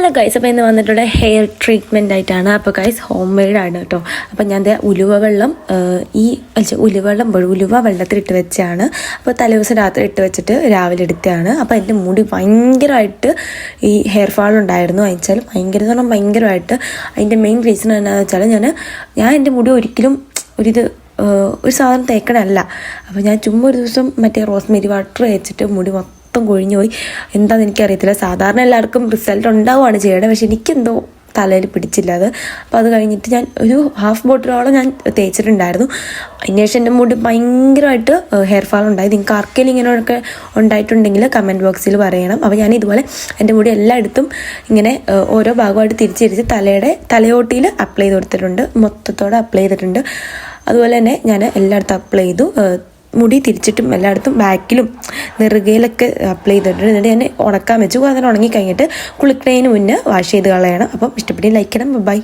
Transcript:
Hello guys, അപ്പോൾ ഇന്ന് വന്നിട്ടുള്ള ഹെയർ ട്രീറ്റ്മെൻ്റ് ആയിട്ടാണ്. അപ്പോൾ ഗൈസ് ഹോം മെയ്ഡാണ് കേട്ടോ. അപ്പോൾ ഞാൻ ഉലുവ വെള്ളത്തിലിട്ട് വെച്ചാണ്. അപ്പോൾ തലേദിവസം രാത്രി ഇട്ട് വെച്ചിട്ട് രാവിലെ എടുത്തതാണ്. അപ്പോൾ എൻ്റെ മുടി ഭയങ്കരമായിട്ട് ഈ ഹെയർ ഫാൾ ഉണ്ടായിരുന്നു. വെച്ചാൽ ഭയങ്കരമായിട്ട് അതിൻ്റെ മെയിൻ റീസൺ എന്താണെന്ന് വെച്ചാൽ ഞാൻ എൻ്റെ മുടി ഒരിക്കലും ഒരു സാധനം തേക്കണമല്ല. അപ്പോൾ ഞാൻ ചുമ്മാ ഒരു ദിവസം മറ്റേ റോസ്മേരി വാട്ടർ വെച്ചിട്ട് മുടി മൊത്തം കൊഴിഞ്ഞു പോയി. എന്താണെന്ന് എനിക്കറിയത്തില്ല. സാധാരണ എല്ലാവർക്കും റിസൾട്ട് ഉണ്ടാവുകയാണ് ചെയ്യണത്, പക്ഷെ എനിക്കെന്തോ തലയിൽ പിടിച്ചില്ല അത്. അപ്പോൾ അത് കഴിഞ്ഞിട്ട് ഞാൻ ഒരു ഹാഫ് ബോട്ടിലോളം ഞാൻ തേച്ചിട്ടുണ്ടായിരുന്നു. അതിന് ശേഷം എൻ്റെ മുടി ഭയങ്കരമായിട്ട് ഹെയർ ഫാൾ ഉണ്ടായി. നിങ്ങൾക്ക് ആർക്കെങ്കിലും ഇങ്ങനെയൊക്കെ ഉണ്ടായിട്ടുണ്ടെങ്കിൽ കമൻറ്റ് ബോക്സിൽ പറയണം. അപ്പോൾ ഞാൻ ഇതുപോലെ എൻ്റെ മുടി എല്ലായിടത്തും ഇങ്ങനെ ഓരോ ഭാഗമായിട്ട് തിരിച്ച് തലയോട്ടിയിൽ അപ്ലൈ ചെയ്ത് കൊടുത്തിട്ടുണ്ട്, മൊത്തത്തോടെ അപ്ലൈ ചെയ്തിട്ടുണ്ട്. അതുപോലെ തന്നെ ഞാൻ എല്ലായിടത്തും അപ്ലൈ ചെയ്തു. മുടി തിരിച്ചിട്ടും എല്ലായിടത്തും ബാക്കിലും നെറുകയിലൊക്കെ അപ്ലൈ ചെയ്തിട്ടുണ്ട്. എന്നിട്ട് ഞാൻ ഉണക്കാൻ വെച്ചു. അതിന് ഉണങ്ങി കഴിഞ്ഞിട്ട് കുളിക്കുന്നതിന് മുന്നേ വാഷ് ചെയ്ത് കളയണം. അപ്പം ഇഷ്ടപ്പെട്ട് ലൈക്ക് ചെയ്യണം. ബൈ.